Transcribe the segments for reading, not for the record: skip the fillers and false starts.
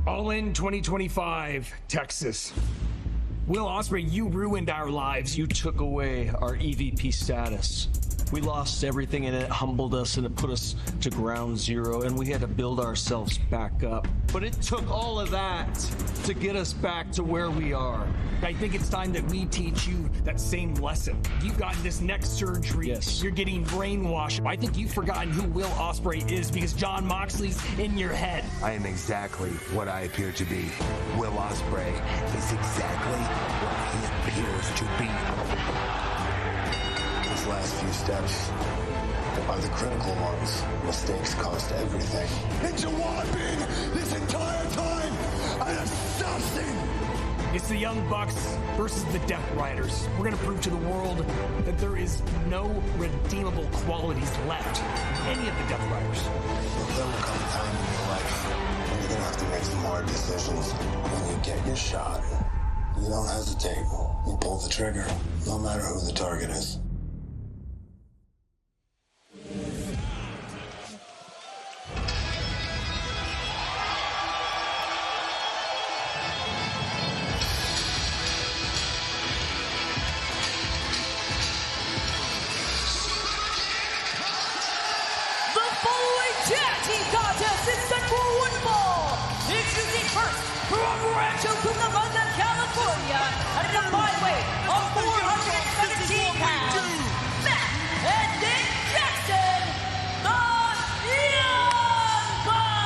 All in 2025, Texas. Will Ospreay, you ruined our lives. You took away our EVP status. We lost everything, and it humbled us, and it put us to ground zero, and we had to build ourselves back up. But it took all of that to get us back to where we are. I think it's time that we teach you that same lesson. You've gotten this neck surgery. Yes. You're getting brainwashed. I think you've forgotten who Will Ospreay is because Jon Moxley's in your head. I am exactly what I appear to be. Will Ospreay is exactly what he appears to be. These last few steps are the critical ones. Mistakes cost everything. And you want been this entire time an assassin! It's the Young Bucks versus the Death Riders. We're going to prove to the world that there is no redeemable qualities left in any of the Death Riders. But there will come a time in your life when you're going to have to make some hard decisions. When you get your shot, you don't hesitate. You pull the trigger, no matter who the target is. Tag team contest is set for one fall. Introducing first from Rancho Cucamonga, California, at a combined weight of 417 pounds, Matt and Nick Jackson, the Young Bucks.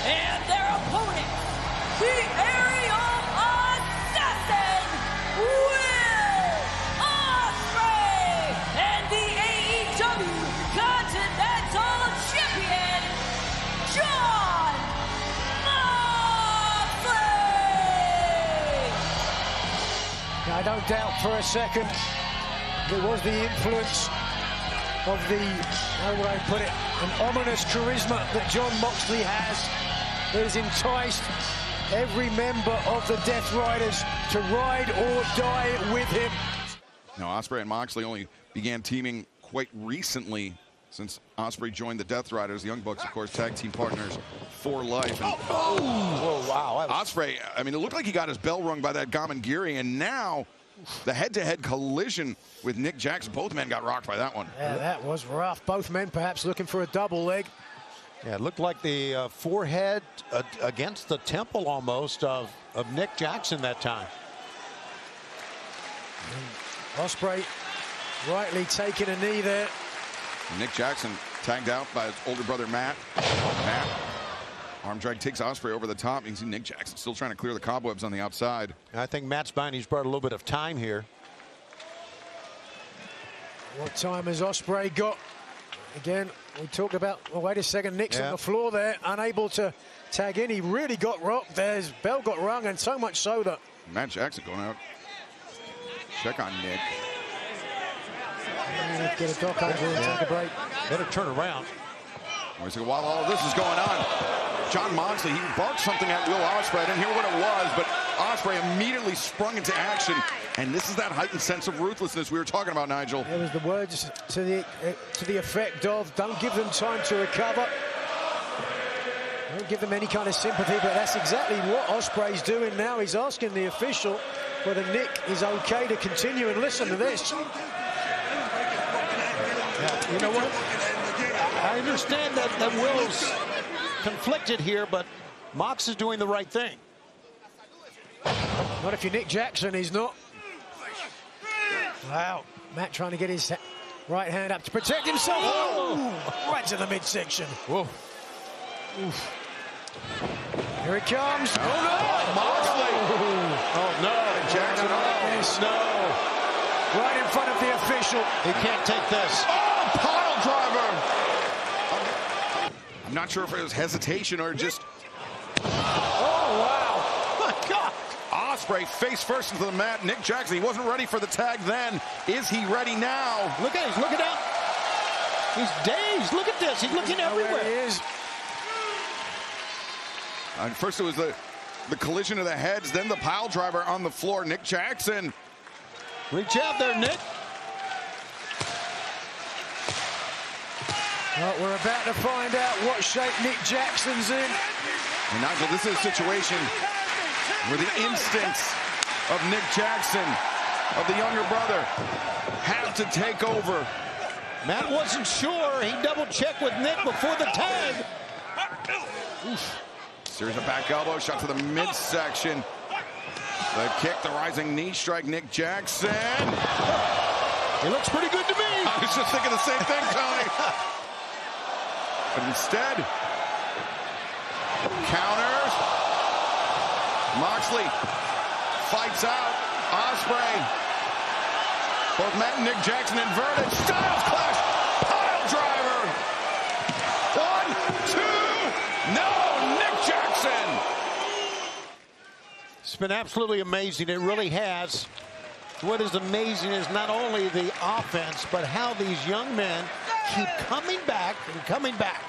And their opponent, the Aerial Assassin, Will Ospreay, and the AEW Continental Champion, Jon Moxley. I don't doubt for a second it was the influence of the, how would I put it, an ominous charisma that Jon Moxley has that has enticed every member of the Death Riders to ride or die with him. Now, Ospreay and Moxley only began teaming quite recently since Ospreay joined the Death Riders. The Young Bucks, of course, tag team partners for life. And Whoa, wow. Ospreay, I mean, it looked like he got his bell rung by that Gamengiri, and now the head-to-head collision with Nick Jackson. Both men got rocked by that one. Yeah, that was rough. Both men perhaps looking for a double leg. Yeah, it looked like the forehead against the temple almost of Nick Jackson that time. And Ospreay rightly taking a knee there. Nick Jackson tagged out by his older brother, Matt. Arm drag takes Ospreay over the top. You can see Nick Jackson still trying to clear the cobwebs on the outside. I think Matt's he's brought a little bit of time here. What time has Ospreay got? Again, we talk about, well, wait a second, Nick's on the floor there, unable to tag in. He really got rocked there. His bell got rung, and so much so that... Matt Jackson going out. Check on Nick. Get a dock over and take a break. Better turn around. While all of this is going on, Jon Moxley, he barked something at Will Ospreay. I didn't hear what it was, but Ospreay immediately sprung into action. And this is that heightened sense of ruthlessness we were talking about, Nigel. There was the words to the effect of, don't give them time to recover. Don't give them any kind of sympathy, but that's exactly what Ospreay's doing now. He's asking the official whether Nick is okay to continue, and listen to this. Yeah, you know what? I understand that Will's conflicted here, but Mox is doing the right thing. Not if you're Nick Jackson, he's not. Wow, Matt trying to get his Right hand up to protect himself. Oh! Right to the midsection. Whoa. Oof. Here it comes. Oh, no! Moxley. Oh, no. Jackson. No. Right in front of the official. He can't take this. Oh, pile driver. I'm not sure if it was hesitation or just... Oh, wow. My God. Ospreay face first into the mat. Nick Jackson, he wasn't ready for the tag then. Is he ready now? Look at him. He's looking out. He's dazed. Look at this. He's looking everywhere. He is. And first it was the collision of the heads, then the pile driver on the floor. Nick Jackson. Reach out there, Nick. Well, we're about to find out what shape Nick Jackson's in. And Nigel, this is a situation where the instincts of Nick Jackson, of the younger brother, have to take over. Matt wasn't sure. He double-checked with Nick before the tag. Oof. Series of back elbow, shot to the midsection. The kick, the rising knee strike, Nick Jackson. He looks pretty good to me. I was just thinking the same thing, Tony. But instead, counters. Moxley fights out. Ospreay. Both Matt and Nick Jackson inverted. Styles clash. Pile driver. 1, 2. No, Nick Jackson. It's been absolutely amazing. It really has. What is amazing is not only the offense, but how these young men keep coming back and coming back.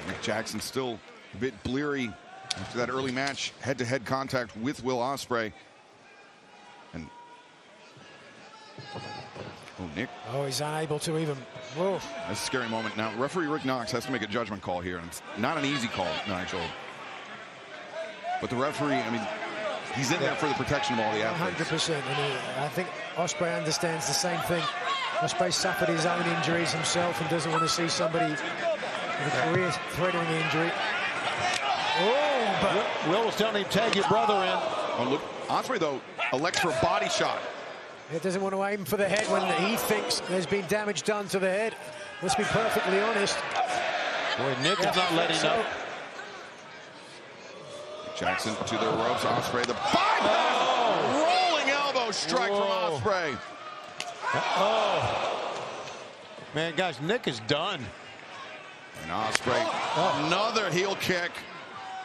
Nick Jackson still a bit bleary after that early match, head-to-head contact with Will Ospreay. And oh, Nick. Oh, he's unable to even. Whoa. That's a scary moment. Now, referee Rick Knox has to make a judgment call here, and it's not an easy call, Nigel. But the referee, I mean, he's in there for the protection of all the athletes. 100%. And I think Ospreay understands the same thing. Ospreay suffered his own injuries himself and doesn't want to see somebody with a career-threatening injury. Oh, but Will was telling him, tag your brother in. Oh, look, Ospreay, though, elects for a body shot. he doesn't want to aim for the head when he thinks there's been damage done to the head. Let's be perfectly honest. Boy, Nick is not letting up. Jackson to the ropes. Ospreay, the bypass! Rolling elbow strike from Ospreay. Man, guys, Nick is done. And Ospreay, another heel kick.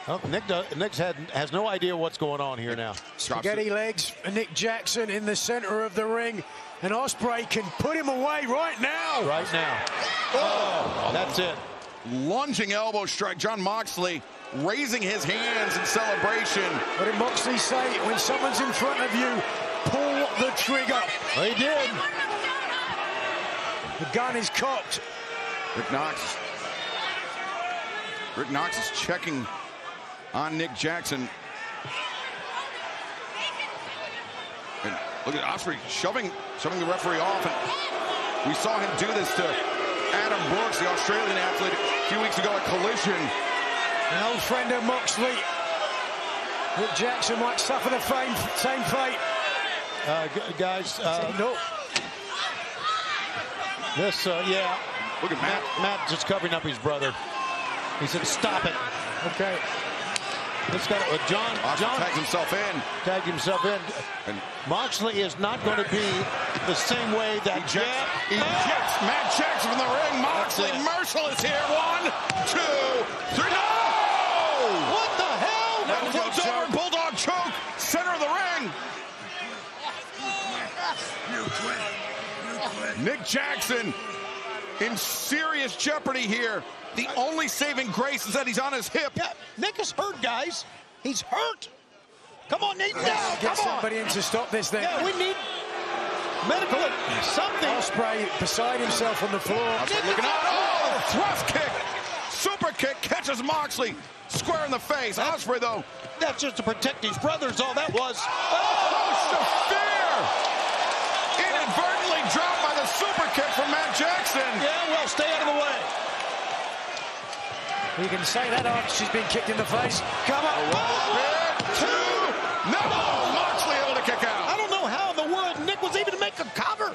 Oh, Nick has no idea what's going on here now. Spaghetti legs for Nick Jackson in the center of the ring. And Ospreay can put him away right now. Right now. Oh, that's it. Lunging elbow strike. John Moxley raising his hands in celebration. What did Moxley say? When someone's in front of you, pull the trigger. He did. The gun is cocked. Rick Knox is checking on Nick Jackson. And look at Ospreay shoving the referee off. And we saw him do this to Adam Brooks, the Australian athlete, a few weeks ago at Collision. An old friend of Moxley. Nick Jackson might suffer the same fate. Guys, no. This, yeah. Look at Matt just covering up his brother. He said, stop it. Okay. This guy, John tagged himself in. Tagged himself in. And Moxley is not going to be the same way that ejects Matt Jackson from the ring. Moxley merciless here. 1, 2, 3. No! What the hell? Flips over, bulldog choke, center of the ring. Nick Jackson in serious jeopardy here. The only saving grace is that he's on his hip. Yeah, Nick is hurt, guys. He's hurt. Come on, Nate. Get somebody in to stop this thing. Yeah, we need medical something. Ospreay beside himself on the floor. Looking out. Oh, thrust kick. Super kick catches Moxley square in the face. Ospreay, though. That's just to protect his brothers. All that was. Oh, fear. Inadvertently dropped by the super kick from Matt Jackson. Yeah, well, stay out of the way. You can say that after she's been kicked in the face. Come on. 1, 2. No. Moxley able to kick out. I don't know how in the world Nick was able to make a cover.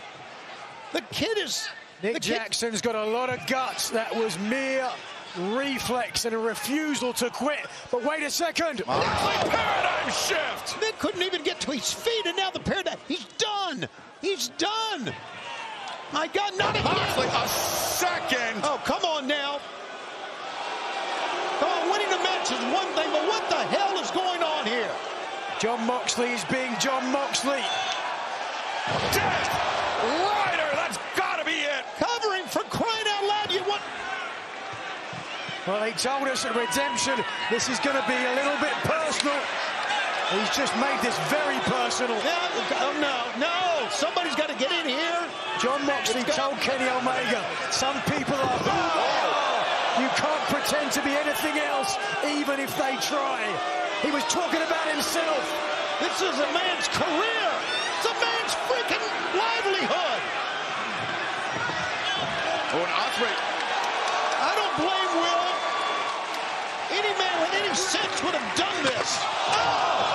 The kid is... Nick Jackson's got a lot of guts. That was mere reflex and a refusal to quit. But wait a second. Paradigm shift. Nick couldn't even get to his feet, and now the paradigm. He's done. He's done. My God, not again. Moxley, a second. Oh, come on now. Oh, winning a match is one thing, but what the hell is going on here? John Moxley is being John Moxley. Death Rider, that's got to be it. Covering for crying out loud. You want... Well, they told us at Redemption this is going to be a little bit personal. He's just made this very personal. Oh, no. Somebody's got to get in here. John Moxley told Kenny Omega, some people are who they are. You can't pretend to be anything else, even if they try. He was talking about himself. This is a man's career. It's a man's freaking livelihood. Oh, and Ospreay. I don't blame Will. Any man with any sense would have done this. Oh!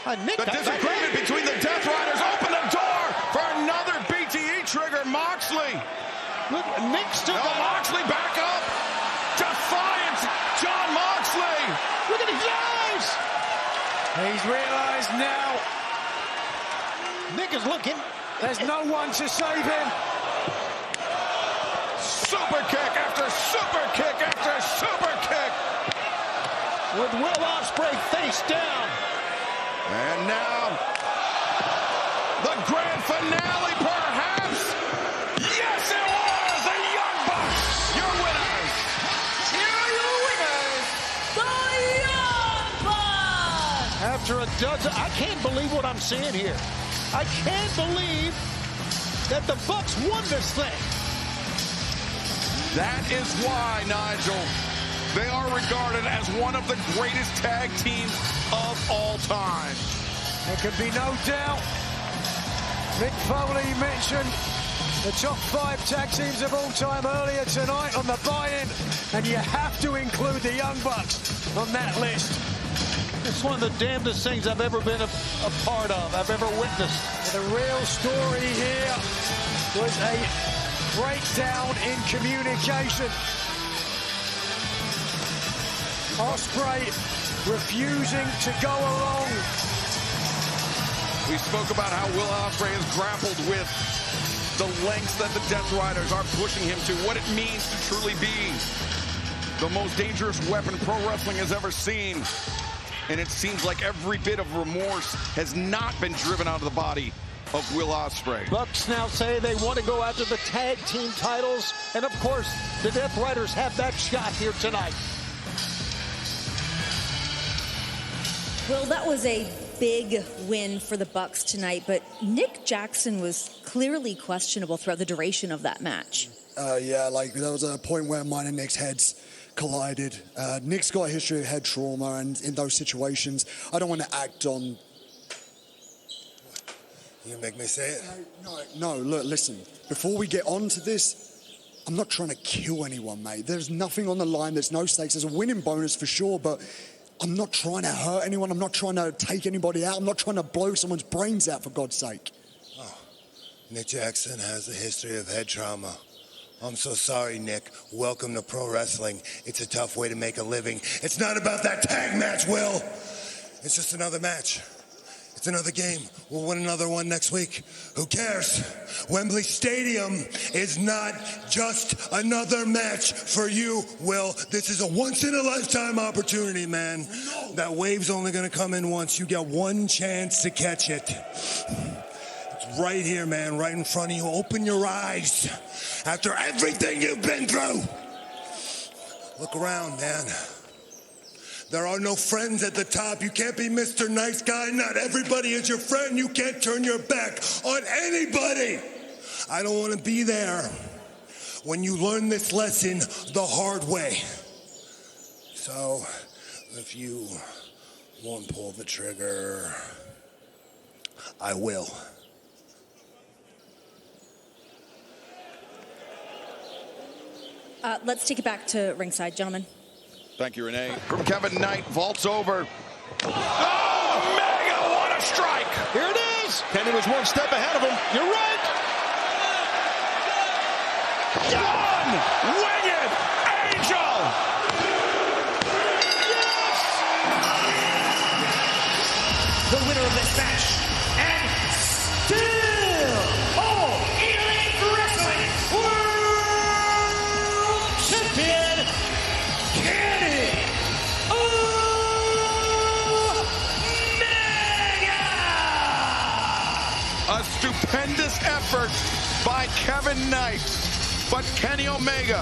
The disagreement between the Death Riders opened the door for another BTE trigger. Moxley. Look, Nick's still got Moxley back up. Defiance, John Moxley. Look at his eyes. He's realized now. Nick is looking. There's no one to save him. Super kick after super kick after super kick. With Will Ospreay face down. And now, the grand finale, perhaps. Yes, it was the Young Bucks, your winners. Here are your winners, the Young Bucks. After a dozen, I can't believe what I'm seeing here. I can't believe that the Bucks won this thing. That is why, Nigel, they are regarded as one of the greatest tag teams of all time. There can be no doubt. Mick Foley mentioned the top 5 tag teams of all time earlier tonight on the buy-in, and you have to include the Young Bucks on that list. It's one of the damnedest things I've ever been a part of, I've ever witnessed. The real story here was a breakdown in communication. Ospreay refusing to go along. We spoke about how Will Ospreay has grappled with the lengths that the Death Riders are pushing him to, what it means to truly be the most dangerous weapon pro wrestling has ever seen. And it seems like every bit of remorse has not been driven out of the body of Will Ospreay. Bucks now say they want to go after the tag team titles. And of course, the Death Riders have that shot here tonight. Well, that was a big win for the Bucks tonight, but Nick Jackson was clearly questionable throughout the duration of that match. Yeah, like there was a point where mine and Nick's heads collided. Nick's got a history of head trauma, and in those situations, I don't want to act on... You make me say it? No, look, listen. Before we get on to this, I'm not trying to kill anyone, mate. There's nothing on the line. There's no stakes. There's a winning bonus for sure, but I'm not trying to hurt anyone. I'm not trying to take anybody out. I'm not trying to blow someone's brains out, for God's sake. Oh, Nick Jackson has a history of head trauma. I'm so sorry, Nick. Welcome to pro wrestling. It's a tough way to make a living. It's not about that tag match, Will. It's just another match. It's another game. We'll win another one next week. Who cares? Wembley Stadium is not just another match for you, Will. This is a once-in-a-lifetime opportunity, man. That wave's only going to come in once. You get one chance to catch it. It's right here, man, right in front of you. Open your eyes after everything you've been through. Look around, man. There are no friends at the top. You can't be Mr. Nice Guy. Not everybody is your friend. You can't turn your back on anybody. I don't want to be there when you learn this lesson the hard way. So, if you won't pull the trigger, I will. Let's take it back to ringside, gentlemen. Thank you, Renee. From Kevin Knight, vaults over. Oh, Omega, what a strike! Here it is! was. Kenny was one step ahead of him. You're right. Done! Winged Angel! The winner of this match, and still All Elite Wrestling World Champion, Kenny Omega! A stupendous effort by Kevin Knight. But Kenny Omega,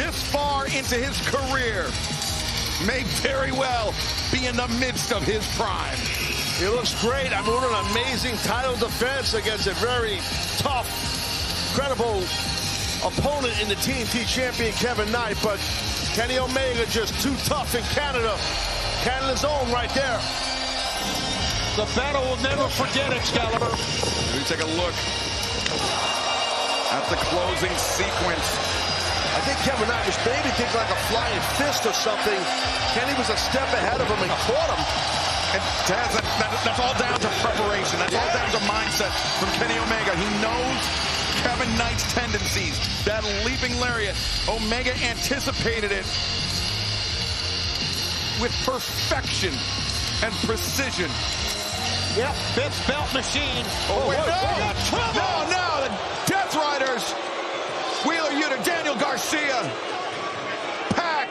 this far into his career, may very well be in the midst of his prime. He looks great. I mean, what an amazing title defense against a very tough, credible opponent in the TNT champion, Kevin Knight. But Kenny Omega just too tough in Canada. Canada's own right there. The battle will never forget Excalibur. Let me take a look at the closing sequence. I think Kevin Knight was maybe thinking like a flying fist or something. Kenny was a step ahead of him and caught him. And that's all down to preparation. That's all down to mindset from Kenny Omega. He knows Kevin Knight's tendencies. That leaping lariat, Omega anticipated it with perfection and precision. Yep, Fifth belt machine. Oh, wait, no! No, the Death Riders. Wheeler Yuta, Daniel Garcia, Pac,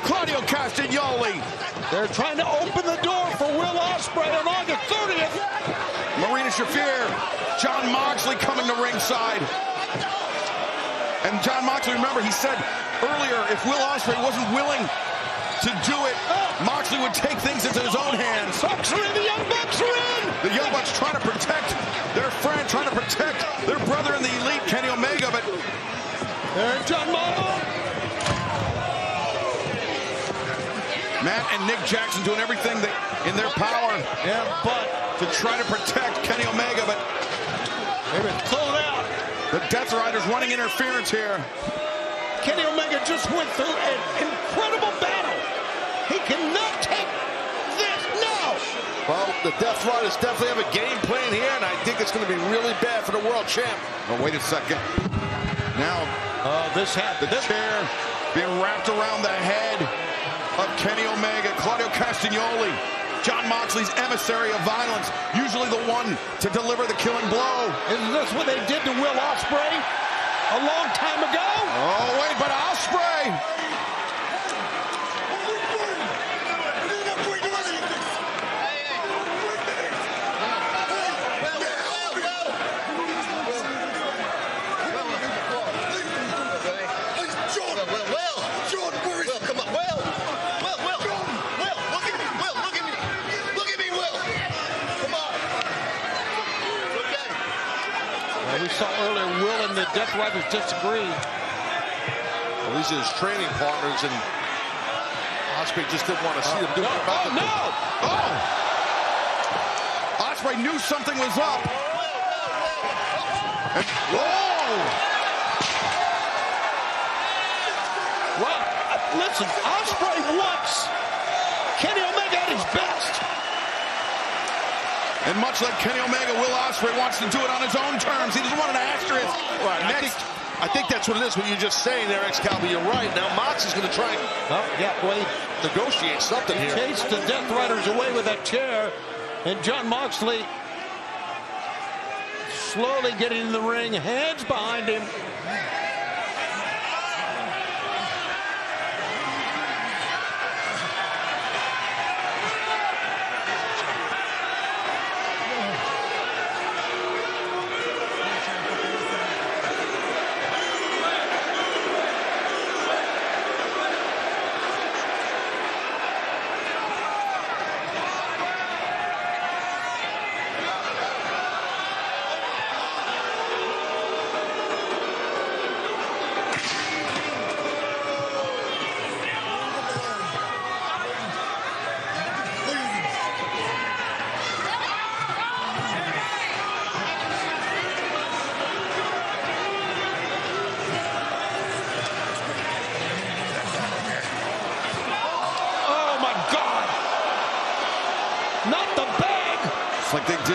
Claudio Castagnoli. They're trying to open the door for Will Ospreay on August 30th. Marina Shafir, Jon Moxley coming to ringside. And Jon Moxley, remember, he said earlier, if Will Ospreay wasn't willing to do it, Moxley would take things into his own hands. Bucks are in, the Young Bucks are in! The Young Bucks trying to protect their friend, trying to protect their brother in the Elite, Kenny Omega, but... There's John Moxley. Matt and Nick Jackson doing everything in their power. Yeah, but to try to protect Kenny Omega, but they've been closed out. The Death Riders running interference here. Kenny Omega just went through an incredible battle. He cannot take this now. Well, the Death Riders definitely have a game plan here, and I think it's going to be really bad for the world champ. Oh, wait a second. Now, this happened. The chair being wrapped around the head of Kenny Omega. Claudio Castagnoli, Jon Moxley's emissary of violence, usually the one to deliver the killing blow. Isn't this what they did to Will Ospreay a long time ago? Oh, wait, but Ospreay. We saw earlier Will and the Death Riders disagree. Well, these are his training partners, and Ospreay just didn't want to see them do it. Ospreay knew something was up. And, whoa! Well, listen, Ospreay wants Kenny Omega at his best. And much like Kenny Omega, Will Ospreay wants to do it on his own terms. He doesn't want an asterisk. Right, I think that's what it is, what you're just saying there, Excalibur. You're right. Now Mox is going to try and negotiate something here. Chased the Death Riders away with that chair, and Jon Moxley slowly getting in the ring, hands behind him.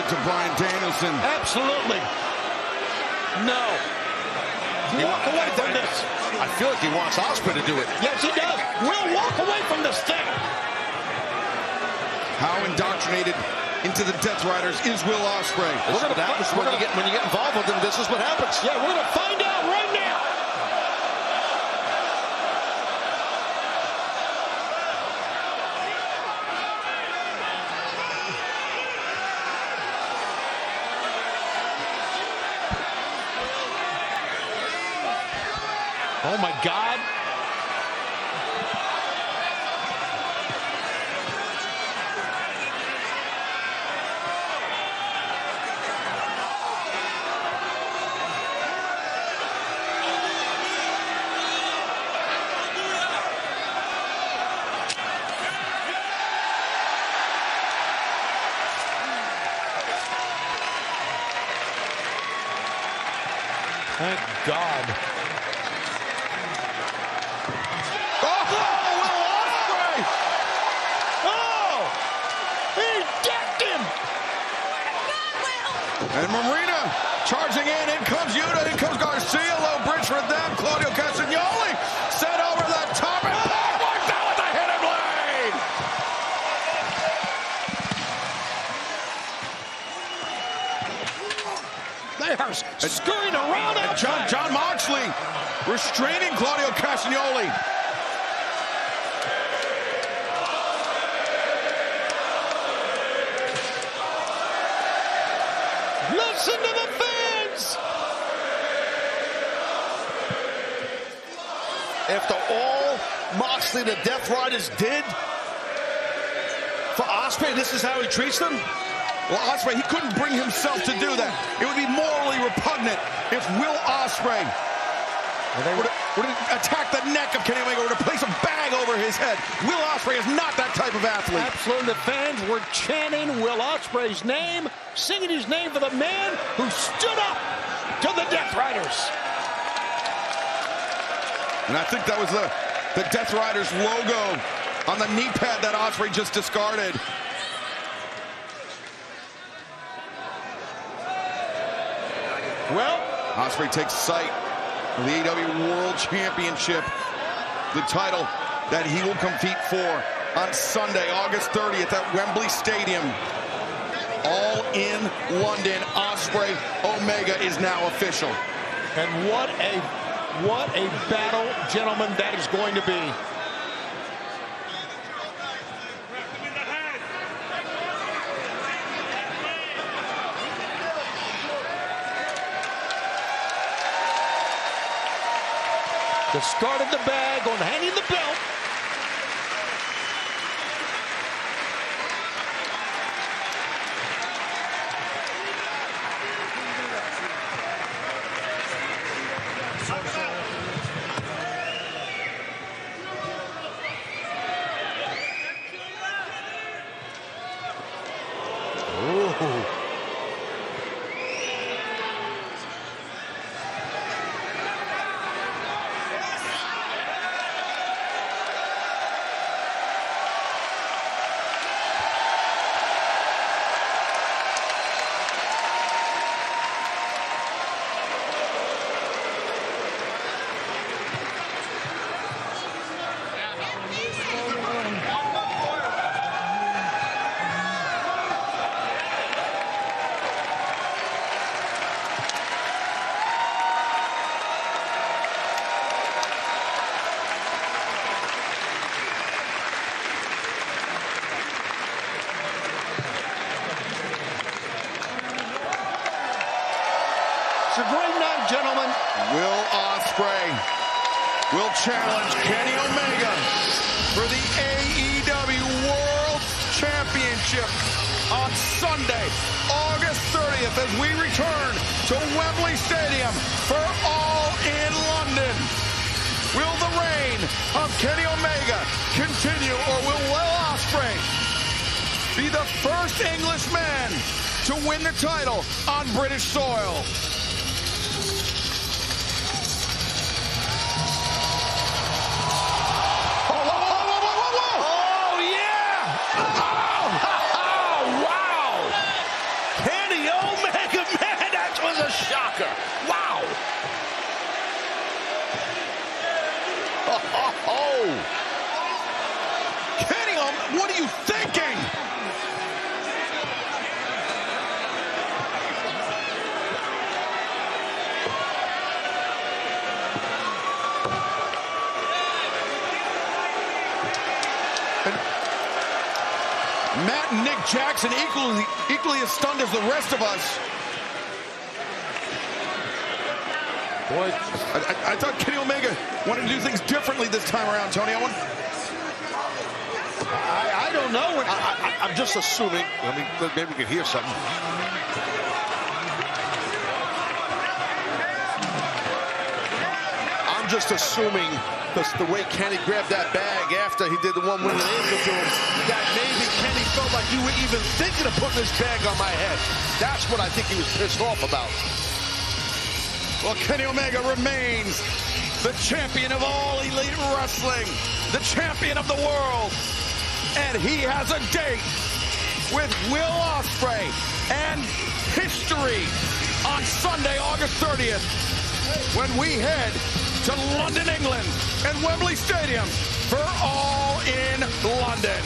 to Bryan Danielson. Absolutely. No. Walk away from this. I feel like he wants Ospreay to do it. Yes, he does. We'll walk away from this thing. How indoctrinated into the Death Riders is Will Ospreay? When you get involved with them, this is what happens. Yeah, we're going to find out right now. Oh, my God. Thank God. Oh, Will Ospreay! Oh! He decked him! And Marina charging in comes Yuta, in comes Garcia, low bridge for them. Claudio Castagnoli set over the top and walks out with a hidden blade! They are scurrying around outside. John Moxley restraining Claudio Castagnoli. Listen to the fans. After all Moxley, the Death Riders did for Ospreay, this is how he treats them? Well, Ospreay, he couldn't bring himself to do that. It would be morally repugnant if Will Ospreay would attack the neck of Kenny Omega or to place a bag over his head. Will Ospreay is not that type of athlete. Absolutely. The fans were chanting Will Ospreay's name, singing his name for the man who stood up to the Death Riders. And I think that was the Death Riders logo on the knee pad that Ospreay just discarded. Well, Ospreay takes sight of the AEW World Championship, the title that he will compete for on Sunday, August 30th at Wembley Stadium. All in London. Ospreay Omega is now official. and what a battle, gentlemen, that is going to be. Discarded the bag on hanging the belt. Ooh. It's a great night, gentlemen. Will Ospreay will challenge Kenny Omega for the AEW World Championship on Sunday, August 30th, as we return to Wembley Stadium for All in London. Will the reign of Kenny Omega continue, or will Will Ospreay be the first Englishman to win the title on British soil? Matt and Nick Jackson equally as stunned as the rest of us. Boy, I thought Kenny Omega wanted to do things differently this time around, Tony. I don't know. I'm just assuming. Maybe we can hear something. I'm just assuming the way Kenny grabbed that bag after he did the one with an ankle to him, that maybe Kenny felt like you were even thinking of putting this bag on my head. That's what I think he was pissed off about. Well, Kenny Omega remains the champion of all elite wrestling, the champion of the world, and he has a date with Will Ospreay and history on Sunday, August 30th, when we head to London, England, and Wembley Stadium for All in London.